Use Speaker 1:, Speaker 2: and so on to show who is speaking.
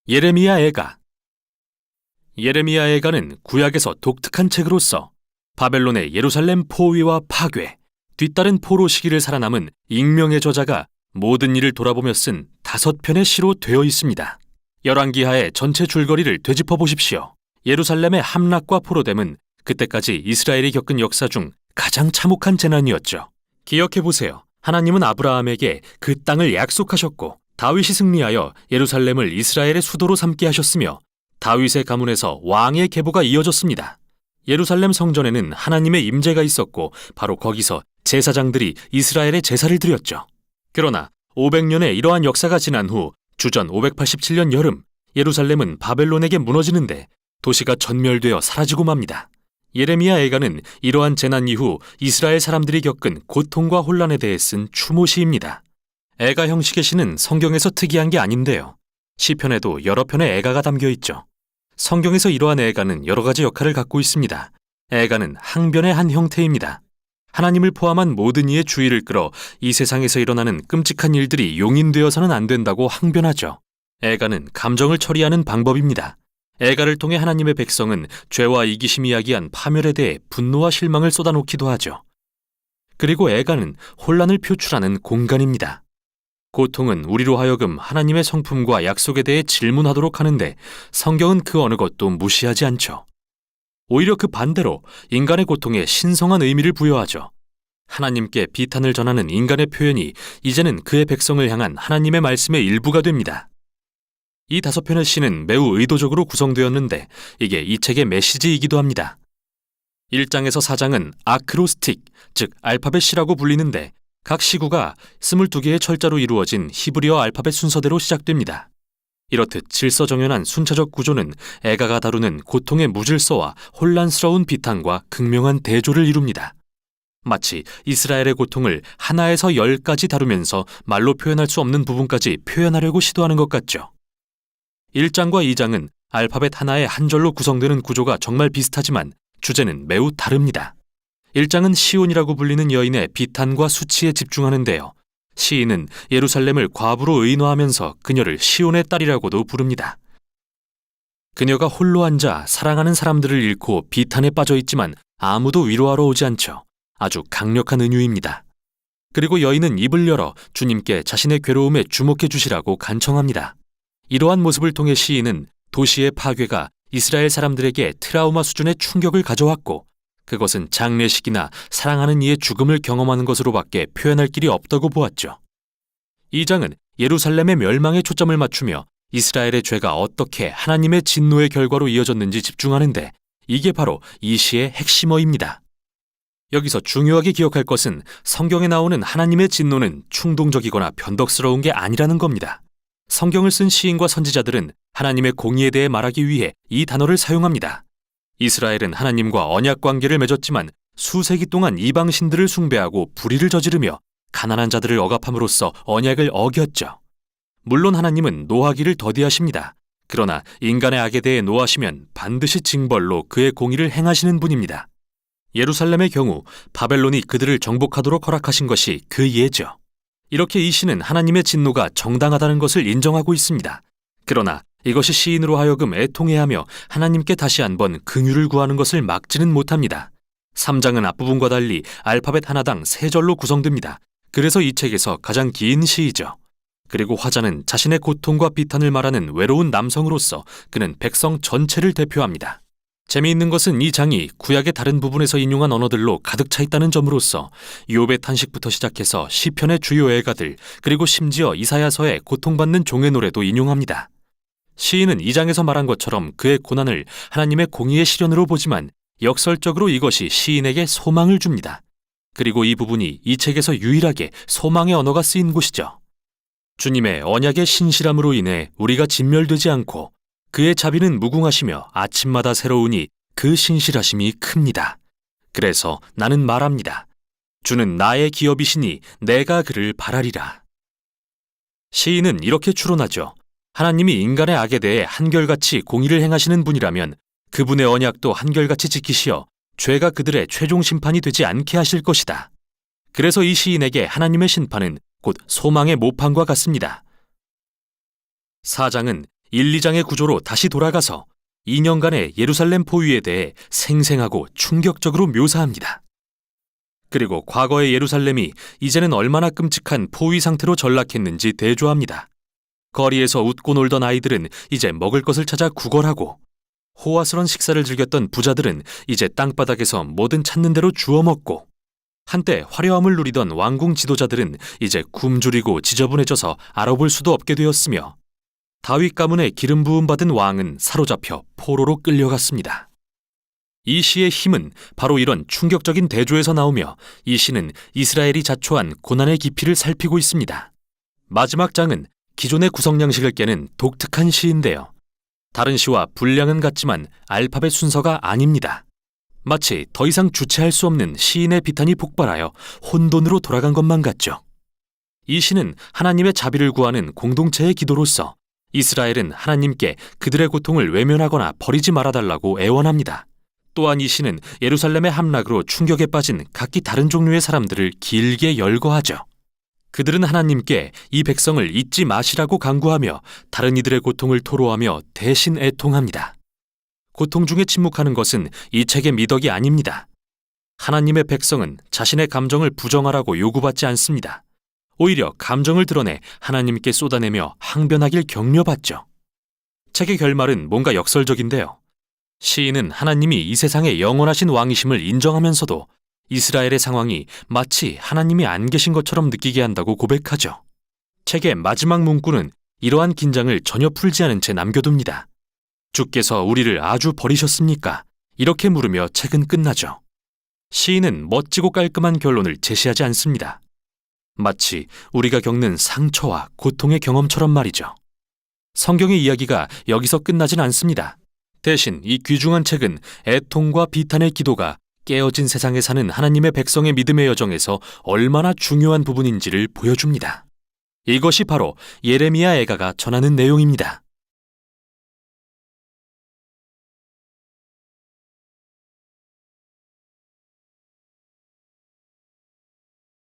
Speaker 1: 예레미야 애가. 예레미야 애가는 구약에서 독특한 책으로서 바벨론의 예루살렘 포위와 파괴, 뒤따른 포로 시기를 살아남은 익명의 저자가 모든 일을 돌아보며 쓴 5편의 시로 되어 있습니다. 열왕기하의 전체 줄거리를 되짚어 보십시오. 예루살렘의 함락과 포로됨은 그때까지 이스라엘이 겪은 역사 중 가장 참혹한 재난이었죠. 기억해 보세요. 하나님은 아브라함에게 그 땅을 약속하셨고 다윗이 승리하여 예루살렘을 이스라엘의 수도로 삼게 하셨으며 다윗의 가문에서 왕의 계보가 이어졌습니다. 예루살렘 성전에는 하나님의 임재가 있었고 바로 거기서 제사장들이 이스라엘의 제사를 드렸죠. 그러나 500년의 이러한 역사가 지난 후 주전 587년 여름 예루살렘은 바벨론에게 무너지는데 도시가 전멸되어 사라지고 맙니다. 예레미야 애가는 이러한 재난 이후 이스라엘 사람들이 겪은 고통과 혼란에 대해 쓴 추모시입니다. 애가 형식의 시는 성경에서 특이한 게 아닌데요. 시편에도 여러 편의 애가가 담겨 있죠. 성경에서 이러한 애가는 여러 가지 역할을 갖고 있습니다. 애가는 항변의 한 형태입니다. 하나님을 포함한 모든 이의 주의를 끌어 이 세상에서 일어나는 끔찍한 일들이 용인되어서는 안 된다고 항변하죠. 애가는 감정을 처리하는 방법입니다. 애가를 통해 하나님의 백성은 죄와 이기심이 야기한 파멸에 대해 분노와 실망을 쏟아놓기도 하죠. 그리고 애가는 혼란을 표출하는 공간입니다. 고통은 우리로 하여금 하나님의 성품과 약속에 대해 질문하도록 하는데 성경은 그 어느 것도 무시하지 않죠. 오히려 그 반대로 인간의 고통에 신성한 의미를 부여하죠. 하나님께 비탄을 전하는 인간의 표현이 이제는 그의 백성을 향한 하나님의 말씀의 일부가 됩니다. 이 5편의 시는 매우 의도적으로 구성되었는데 이게 이 책의 메시지이기도 합니다. 1장에서 4장은 아크로스틱, 즉 알파벳 시라고 불리는데 각 시구가 22개의 철자로 이루어진 히브리어 알파벳 순서대로 시작됩니다. 이렇듯 질서정연한 순차적 구조는 애가가 다루는 고통의 무질서와 혼란스러운 비탄과 극명한 대조를 이룹니다. 마치 이스라엘의 고통을 하나에서 10까지 다루면서 말로 표현할 수 없는 부분까지 표현하려고 시도하는 것 같죠. 1장과 2장은 알파벳 하나의 한 절로 구성되는 구조가 정말 비슷하지만 주제는 매우 다릅니다. 1장은 시온이라고 불리는 여인의 비탄과 수치에 집중하는데요. 시인은 예루살렘을 과부로 의인화하면서 그녀를 시온의 딸이라고도 부릅니다. 그녀가 홀로 앉아 사랑하는 사람들을 잃고 비탄에 빠져 있지만 아무도 위로하러 오지 않죠. 아주 강력한 은유입니다. 그리고 여인은 입을 열어 주님께 자신의 괴로움에 주목해 주시라고 간청합니다. 이러한 모습을 통해 시인은 도시의 파괴가 이스라엘 사람들에게 트라우마 수준의 충격을 가져왔고 그것은 장례식이나 사랑하는 이의 죽음을 경험하는 것으로밖에 표현할 길이 없다고 보았죠. 2장은 예루살렘의 멸망에 초점을 맞추며 이스라엘의 죄가 어떻게 하나님의 진노의 결과로 이어졌는지 집중하는데 이게 바로 이 시의 핵심어입니다. 여기서 중요하게 기억할 것은 성경에 나오는 하나님의 진노는 충동적이거나 변덕스러운 게 아니라는 겁니다. 성경을 쓴 시인과 선지자들은 하나님의 공의에 대해 말하기 위해 이 단어를 사용합니다. 이스라엘은 하나님과 언약 관계를 맺었지만 수세기 동안 이방 신들을 숭배하고 불의를 저지르며 가난한 자들을 억압함으로써 언약을 어겼죠. 물론 하나님은 노하기를 더디하십니다. 그러나 인간의 악에 대해 노하시면 반드시 징벌로 그의 공의를 행하시는 분입니다. 예루살렘의 경우 바벨론이 그들을 정복하도록 허락하신 것이 그 예죠. 이렇게 이 시는 하나님의 진노가 정당하다는 것을 인정하고 있습니다. 그러나 이것이 시인으로 하여금 애통해하며 하나님께 다시 한번 긍휼을 구하는 것을 막지는 못합니다. 3장은 앞부분과 달리 알파벳 하나당 3절로 구성됩니다. 그래서 이 책에서 가장 긴 시이죠. 그리고 화자는 자신의 고통과 비탄을 말하는 외로운 남성으로서 그는 백성 전체를 대표합니다. 재미있는 것은 이 장이 구약의 다른 부분에서 인용한 언어들로 가득 차 있다는 점으로서 욥의 탄식부터 시작해서 시편의 주요 애가들 그리고 심지어 이사야서의 고통받는 종의 노래도 인용합니다. 시인은 이 장에서 말한 것처럼 그의 고난을 하나님의 공의의 시련으로 보지만 역설적으로 이것이 시인에게 소망을 줍니다. 그리고 이 부분이 이 책에서 유일하게 소망의 언어가 쓰인 곳이죠. 주님의 언약의 신실함으로 인해 우리가 진멸되지 않고 그의 자비는 무궁하시며 아침마다 새로우니 그 신실하심이 큽니다. 그래서 나는 말합니다. 주는 나의 기업이시니 내가 그를 바라리라. 시인은 이렇게 추론하죠. 하나님이 인간의 악에 대해 한결같이 공의를 행하시는 분이라면 그분의 언약도 한결같이 지키시어 죄가 그들의 최종 심판이 되지 않게 하실 것이다. 그래서 이 시인에게 하나님의 심판은 곧 소망의 모판과 같습니다. 4장은 1, 2장의 구조로 다시 돌아가서 2년간의 예루살렘 포위에 대해 생생하고 충격적으로 묘사합니다. 그리고 과거의 예루살렘이 이제는 얼마나 끔찍한 포위 상태로 전락했는지 대조합니다. 거리에서 웃고 놀던 아이들은 이제 먹을 것을 찾아 구걸하고, 호화스런 식사를 즐겼던 부자들은 이제 땅바닥에서 뭐든 찾는 대로 주워 먹고, 한때 화려함을 누리던 왕궁 지도자들은 이제 굶주리고 지저분해져서 알아볼 수도 없게 되었으며, 다윗 가문에 기름 부음 받은 왕은 사로잡혀 포로로 끌려갔습니다. 이 시의 힘은 바로 이런 충격적인 대조에서 나오며, 이 시는 이스라엘이 자초한 고난의 깊이를 살피고 있습니다. 마지막 장은 기존의 구성 양식을 깨는 독특한 시인데요. 다른 시와 분량은 같지만 알파벳 순서가 아닙니다. 마치 더 이상 주체할 수 없는 시인의 비탄이 폭발하여 혼돈으로 돌아간 것만 같죠. 이 시는 하나님의 자비를 구하는 공동체의 기도로서 이스라엘은 하나님께 그들의 고통을 외면하거나 버리지 말아달라고 애원합니다. 또한 이 시는 예루살렘의 함락으로 충격에 빠진 각기 다른 종류의 사람들을 길게 열거하죠. 그들은 하나님께 이 백성을 잊지 마시라고 간구하며 다른 이들의 고통을 토로하며 대신 애통합니다. 고통 중에 침묵하는 것은 이 책의 미덕이 아닙니다. 하나님의 백성은 자신의 감정을 부정하라고 요구받지 않습니다. 오히려 감정을 드러내 하나님께 쏟아내며 항변하길 격려받죠. 책의 결말은 뭔가 역설적인데요. 시인은 하나님이 이 세상의 영원하신 왕이심을 인정하면서도 이스라엘의 상황이 마치 하나님이 안 계신 것처럼 느끼게 한다고 고백하죠. 책의 마지막 문구는 이러한 긴장을 전혀 풀지 않은 채 남겨둡니다. 주께서 우리를 아주 버리셨습니까? 이렇게 물으며 책은 끝나죠. 시인은 멋지고 깔끔한 결론을 제시하지 않습니다. 마치 우리가 겪는 상처와 고통의 경험처럼 말이죠. 성경의 이야기가 여기서 끝나진 않습니다. 대신 이 귀중한 책은 애통과 비탄의 기도가 깨어진 세상에 사는 하나님의 백성의 믿음의 여정에서 얼마나 중요한 부분인지를 보여줍니다. 이것이 바로 예레미야 애가가 전하는 내용입니다.